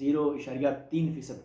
0.3%।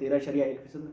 13.1%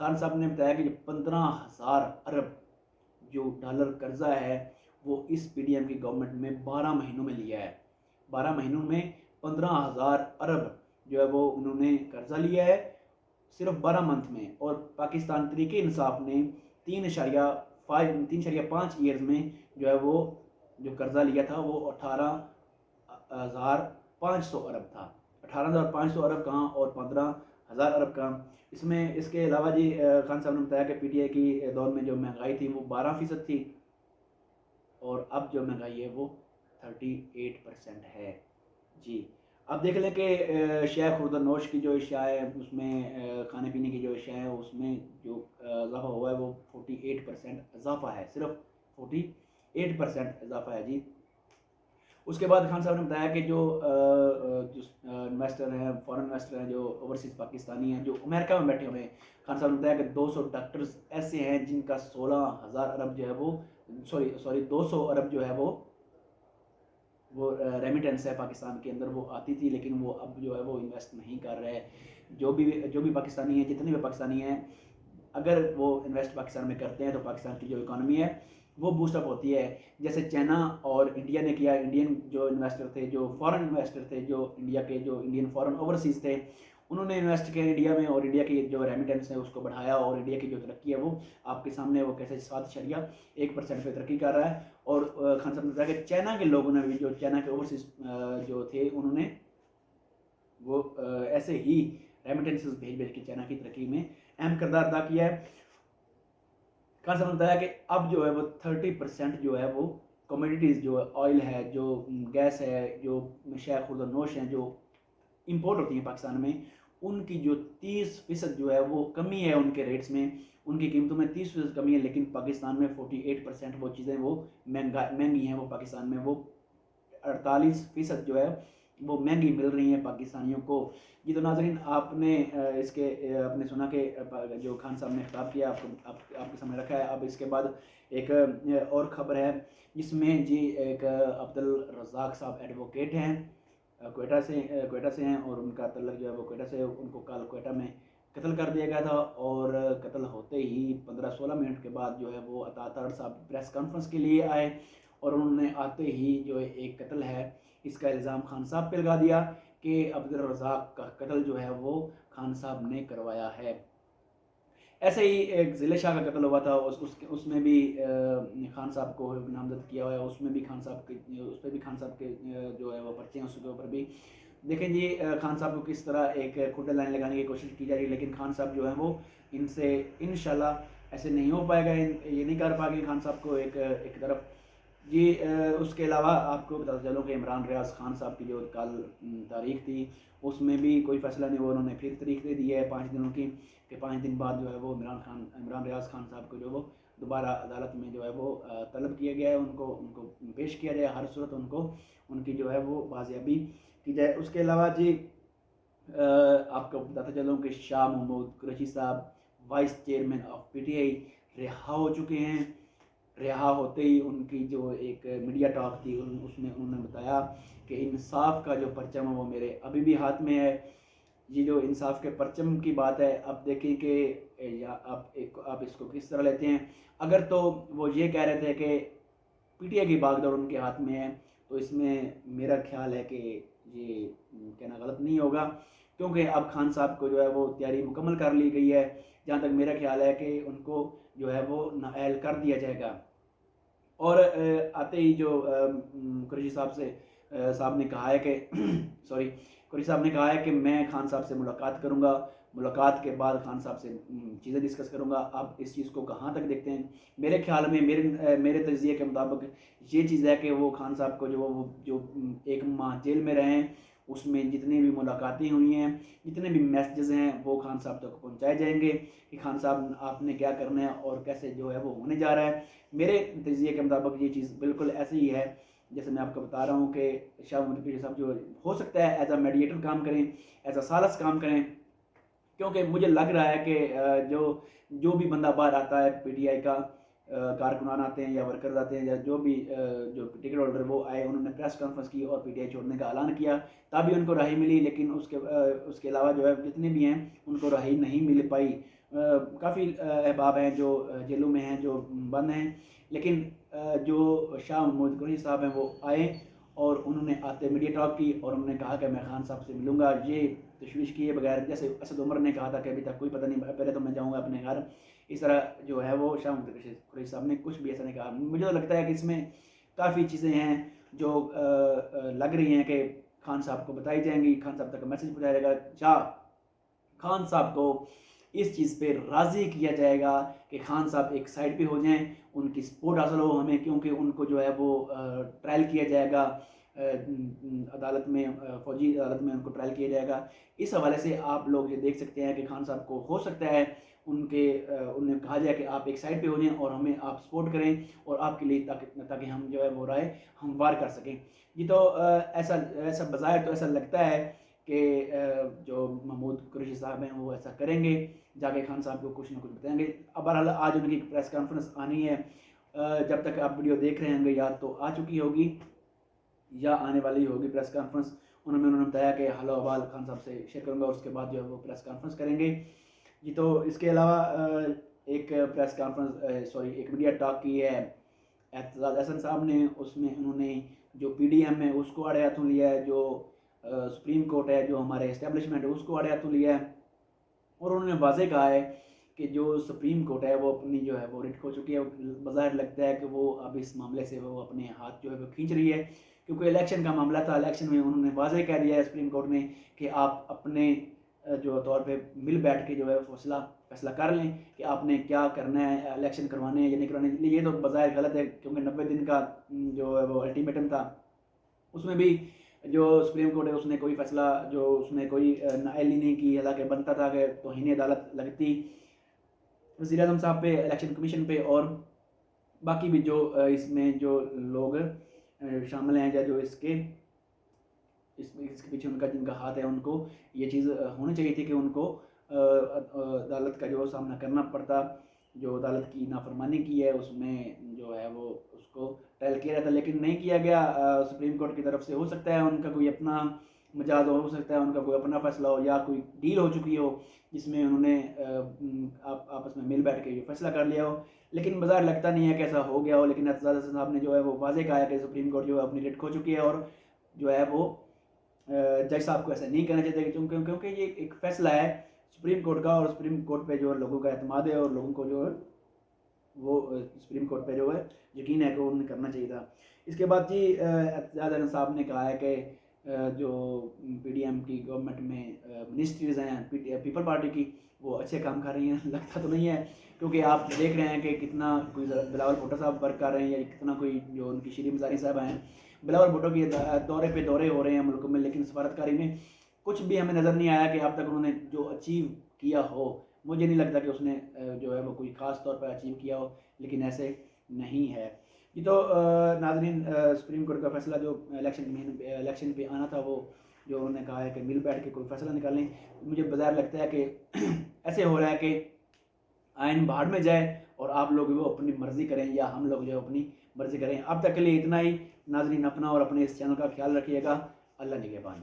خان صاحب نے بتایا کہ جو 15,000 ارب جو ڈالر قرضہ ہے وہ اس پی ڈی ایم کی گورنمنٹ میں 12 مہینوں میں لیا ہے. 12 مہینوں میں 15,000 ارب جو ہے وہ انہوں نے قرضہ لیا ہے صرف 12 منتھ میں. اور پاکستان تحریک انصاف نے 3.5 ایئرز میں جو ہے وہ جو قرضہ لیا تھا وہ 18,500 ارب تھا. 18,500 ارب کہاں اور 15,000 ارب کہاں. اس کے علاوہ جی خان صاحب نے بتایا کہ پی ٹی آئی کی دور میں جو مہنگائی تھی وہ 12% تھی اور اب جو مہنگائی ہے وہ 38% ہے. جی اب دیکھ لیں کہ شیخ خردنوش کی جو اشیاء ہے اس میں کھانے پینے کی جو اشیاء ہے اس میں جو اضافہ ہوا ہے وہ 48% اضافہ ہے, صرف 48% اضافہ ہے. جی اس کے بعد خان صاحب نے بتایا کہ جو انویسٹر ہیں, فورن انویسٹر ہیں, جو اوورسیز پاکستانی ہیں جو امریکہ میں بیٹھے ہوئے ہیں, خان صاحب نے بتایا کہ 200 ڈاکٹرز ایسے ہیں جن کا 16,000 ارب جو ہے وہ 200 ارب جو ہے وہ ریمیٹنس ہے پاکستان کے اندر وہ آتی تھی, لیکن وہ اب جو ہے وہ انویسٹ نہیں کر رہے. جو بھی پاکستانی ہیں, جتنے بھی پاکستانی ہیں, اگر وہ انویسٹ پاکستان میں کرتے ہیں تو پاکستان کی جو اکانومی ہے وہ بوسٹ اپ ہوتی ہے. جیسے چائنا اور انڈیا نے کیا. انڈین جو انویسٹر تھے, جو فورن انویسٹر تھے, جو انڈیا کے جو انڈین فورن اوورسیز تھے, انہوں نے انویسٹ کیا انڈیا میں اور انڈیا کی جو ریمیٹنس ہے اس کو بڑھایا اور انڈیا کی جو ترقی ہے وہ آپ کے سامنے وہ کیسے 7.1% پہ ترقی کر رہا ہے. اور خان صاحب نے بتایا کہ چائنا کے لوگوں نے بھی, جو چائنا کے اوورسیز جو تھے, انہوں نے وہ ایسے ہی ریمیٹنسز بھیج کے چائنا کی ترقی میں اہم کردار ادا کیا ہے. خان صاحب نے بتایا کہ اب جو ہے وہ 30% جو ہے وہ کموڈیٹیز, جو آئل ہے, جو گیس ہے, جو شیخ خردنوش ہیں, جو امپورٹ ہوتی ہیں پاکستان میں, ان کی جو 30% جو ہے وہ کمی ہے ان کے ریٹس میں, ان کی قیمتوں میں 30% کمی ہے. لیکن پاکستان میں 48% وہ چیزیں وہ مہنگی ہیں. وہ پاکستان میں وہ 48% جو ہے وہ مہنگی مل رہی ہیں پاکستانیوں کو. جی تو ناظرین, آپ نے آپ نے سنا کہ جو خان صاحب نے خطاب کیا آپ کے سامنے رکھا ہے. اب اس کے بعد ایک اور خبر ہے جس میں جی ایک عبدالرزاق صاحب ایڈوکیٹ ہیں, کوئٹہ سے ہیں, اور ان کا تعلق جو ہے وہ کوئٹہ سے. ان کو کل کوئٹہ میں قتل کر دیا گیا تھا اور قتل ہوتے ہی 15-16 منٹ کے بعد جو ہے وہ عطا طاہر صاحب پریس کانفرنس کے لیے آئے اور انہوں نے آتے ہی جو ایک قتل ہے اس کا الزام خان صاحب پہ لگا دیا کہ عبدالرزاق کا قتل جو ہے وہ خان صاحب نے کروایا ہے. ایسے ہی ایک ضلع شاہ کا قتل ہوا تھا, اس میں بھی خان صاحب کو نامزد کیا ہوا ہے, اس میں بھی خان صاحب کے جو ہے وہ پرچے ہیں, اس کے اوپر بھی دیکھیں جی خان صاحب کو کس طرح ایک کھوٹے لائن لگانے کی کوشش کی جا رہی ہے. لیکن خان صاحب جو ہیں وہ ان سے انشاءاللہ ایسے نہیں ہو پائے گا, یہ نہیں کر پائے گے خان صاحب کو ایک طرف. جی اس کے علاوہ آپ کو بتا چلوں کہ عمران ریاض خان صاحب کی جو کل تاریخ تھی اس میں بھی کوئی فیصلہ نہیں ہوا. انہوں نے پھر تاریخ دے دی ہے 5 دنوں کی کہ 5 دن بعد جو ہے وہ عمران ریاض خان صاحب کو جو وہ دوبارہ عدالت میں جو ہے وہ طلب کیا گیا ہے, ان کو پیش کیا جائے. ہر صورت ان کی جو ہے وہ بازیابی کی جائے. اس کے علاوہ جی آپ کو بتاتا چلوں کہ شاہ محمود قریشی صاحب vice chairman of P T I رہا ہو چکے ہیں. رہا ہوتے ہی ان کی جو ایک میڈیا ٹاک تھی اس میں انہوں نے بتایا کہ انصاف کا جو پرچم ہے وہ میرے ابھی بھی ہاتھ میں ہے. یہ جو انصاف کے پرچم کی بات ہے, اب دیکھیں کہ آپ اس کو کس طرح لیتے ہیں. اگر تو وہ یہ کہہ رہے تھے کہ پی ٹی آئی کی باغ دور ان کے ہاتھ میں ہے, تو اس میں میرا خیال ہے کہ یہ کہنا غلط نہیں ہوگا, کیونکہ اب خان صاحب کو جو ہے وہ تیاری مکمل کر لی گئی ہے. جہاں تک میرا خیال ہے کہ ان کو جو ہے وہ نااہل کر دیا جائے گا. اور آتے ہی جو قریشی صاحب نے کہا ہے کہ قریشی صاحب نے کہا ہے کہ میں خان صاحب سے ملاقات کروں گا, ملاقات کے بعد خان صاحب سے چیزیں ڈسکس کروں گا. آپ اس چیز کو کہاں تک دیکھتے ہیں؟ میرے خیال میں میرے تجزیے کے مطابق یہ چیز ہے کہ وہ خان صاحب کو جو 1 ماہ جیل میں رہے ہیں اس میں جتنی بھی ملاقاتیں ہوئی ہیں, جتنے بھی میسیجز ہیں وہ خان صاحب تک پہنچائے جائیں گے کہ خان صاحب آپ نے کیا کرنا ہے اور کیسے جو ہے وہ ہونے جا رہا ہے. میرے تجزیے کے مطابق یہ چیز بالکل ایسے ہی ہے جیسے میں آپ کو بتا رہا ہوں کہ شاہ محمود قریشی صاحب جو ہو سکتا ہے ایز اے میڈیٹر کام کریں, ایز اے سالس کام کریں, کیونکہ مجھے لگ رہا ہے کہ جو بھی بندہ باہر آتا ہے پی ٹی آئی کا, کارکنان آتے ہیں یا ورکرز آتے ہیں یا جو ٹکٹ ہولڈر وہ آئے, انہوں نے پریس کانفرنس کی اور پی ٹی آئی چھوڑنے کا اعلان کیا, تبھی ان کو رہائی ملی. لیکن اس کے علاوہ جو ہے جتنے بھی ہیں ان کو رہائی نہیں مل پائی. کافی احباب ہیں جو جیلوں میں ہیں، جو بند ہیں، لیکن جو شاہ محمود قریشی صاحب ہیں وہ آئے اور انہوں نے آتے میڈیا ٹاک کی اور انہوں نے کہا کہ میں خان صاحب سے ملوں گا، یہ تشویش کیے بغیر، جیسے اسد عمر نے کہا تھا کہ ابھی تک کوئی پتہ نہیں، پہلے تو میں جاؤں گا اپنے گھر، اس طرح جو ہے وہ شاہ محمود قریشی صاحب نے کچھ بھی ایسا نہیں کہا۔ مجھے تو لگتا ہے کہ اس میں کافی چیزیں ہیں جو لگ رہی ہیں کہ خان صاحب کو بتائی جائیں گی، خان صاحب تک میسج پہنچایا جائے گا، یا خان صاحب کو اس چیز پہ راضی کیا جائے گا کہ خان صاحب ایک سائڈ پہ ہو جائیں، ان کی سپورٹ حاصل ہو ہمیں، کیونکہ ان کو جو ہے وہ ٹرائل کیا جائے گا عدالت میں، فوجی عدالت میں ان کو ٹرائل کیا جائے گا۔ اس حوالے سے آپ لوگ یہ دیکھ سکتے ہیں کہ خان صاحب کو ہو سکتا ہے انہیں کہا جائے کہ آپ ایک سائڈ پہ ہو جائیں اور ہمیں آپ سپورٹ کریں اور آپ کے لیے تاکہ ہم جو ہے وہ رائے ہموار کر سکیں۔ یہ تو ایسا بظاہر تو ایسا لگتا ہے کہ جو محمود قریشی صاحب ہیں وہ ایسا کریں گے، جا کے خان صاحب کو کچھ نہ کچھ بتائیں گے۔ اب بہرحال آج ان کی پریس کانفرنس آنی ہے، جب تک آپ ویڈیو دیکھ رہے ہوں گے یا تو آ چکی ہوگی یا آنے والی ہوگی پریس کانفرنس۔ انہوں نے بتایا کہ حال و احوال خان صاحب سے شیئر کروں گا، اس کے بعد جو ہے وہ پریس کانفرنس کریں گے۔ جی تو اس کے علاوہ ایک پریس کانفرنس ایک میڈیا ٹاک کی ہے اعتزاز احسن صاحب نے، اس میں انہوں نے جو پی ڈی ایم ہے اس کو آڑے ہاتھوں لیا ہے، جو سپریم کورٹ ہے، جو ہمارے اسٹیبلشمنٹ ہے اس کو آڑے ہاتھوں لیا ہے، اور انہوں نے واضح کہا ہے کہ جو سپریم کورٹ ہے وہ اپنی جو ہے وہ رٹ کھو چکی ہے۔ بظاہر لگتا ہے کہ وہ اب اس معاملے سے وہ اپنے ہاتھ جو ہے وہ کھینچ رہی ہے، کیونکہ الیکشن کا معاملہ تھا، الیکشن میں انہوں نے واضح کہہ دیا ہے سپریم کورٹ نے کہ آپ اپنے جو طور پہ مل بیٹھ کے جو ہے فیصلہ کر لیں کہ آپ نے کیا کرنا ہے، الیکشن کروانے ہیں یا نہیں کروانے۔ یہ تو بظاہر غلط ہے، کیونکہ 90 دن کا جو ہے وہ الٹیمیٹم تھا، اس میں بھی جو سپریم کورٹ ہے اس نے کوئی فیصلہ جو اس میں کوئی نااہلی نہیں کی، حالانکہ بنتا تھا کہ توہین عدالت لگتی وزیر اعظم صاحب پہ، الیکشن کمیشن پہ، اور باقی بھی جو اس میں جو لوگ شامل ہیں یا جو اس کے پیچھے ان کا جن کا ہاتھ ہے، ان کو یہ چیز ہونی چاہیے تھی کہ ان کو عدالت کا جو سامنا کرنا پڑتا، جو عدالت کی نافرمانی کی ہے اس میں جو ہے وہ اس کو ٹرائل کیا جاتا، لیکن نہیں کیا گیا سپریم کورٹ کی طرف سے۔ ہو سکتا ہے ان کا کوئی اپنا مجاز ہو سکتا ہے ان کا کوئی اپنا فیصلہ ہو، یا کوئی ڈیل ہو چکی ہو جس میں انہوں نے آپس میں مل بیٹھ کے یہ فیصلہ کر لیا ہو، لیکن بظاہر لگتا نہیں ہے کہ ایسا ہو گیا ہو۔ لیکن اعتزاز احسن صاحب نے جو ہے وہ واضح کہا ہے کہ سپریم کورٹ جو ہے اپنی رٹ کھو چکی ہے، اور جو ہے وہ جج صاحب کو ایسا نہیں کرنا چاہتے، کیونکہ یہ ایک فیصلہ ہے سپریم کورٹ کا، اور سپریم کورٹ پہ جو لوگوں کا اعتماد ہے اور لوگوں کو جو ہے وہ سپریم کورٹ پہ جو ہے یقین ہے کہ انہوں نے کرنا چاہیے تھا۔ اس کے بعد جی اعتزاز احسن صاحب نے کہا ہے کہ جو پی ڈی ایم کی گورنمنٹ میں منسٹریز ہیں پیپل پارٹی کی، وہ اچھے کام کر رہی ہیں، لگتا تو نہیں ہے، کیونکہ آپ دیکھ رہے ہیں کہ کتنا کوئی بلاول بھٹو صاحب ورک کر رہے ہیں، یا کتنا کوئی جو ان کی شیریں مزاری صاحب ہیں، بلاول بھٹو کے دورے پہ دورے ہو رہے ہیں ملک میں، لیکن سفارتکاری میں کچھ بھی ہمیں نظر نہیں آیا کہ اب تک انہوں نے جو اچیو کیا ہو۔ مجھے نہیں لگتا کہ اس نے جو ہے وہ کوئی خاص طور پر اچیو کیا ہو، لیکن ایسے نہیں ہے۔ یہ تو ناظرین سپریم کورٹ کا فیصلہ جو الیکشن پہ آنا تھا، وہ جو انہوں نے کہا ہے کہ مل بیٹھ کے کوئی فیصلہ نکالیں، مجھے بظاہر لگتا ہے کہ ایسے ہو رہا ہے کہ آئین بہاڑ میں جائے اور آپ لوگ وہ اپنی مرضی کریں یا ہم لوگ جو اپنی مرضی کریں۔ اب تک کے لیے اتنا ہی۔ ناظرین اپنا اور اپنے اس چینل کا خیال رکھیے گا۔ اللہ نگہبان۔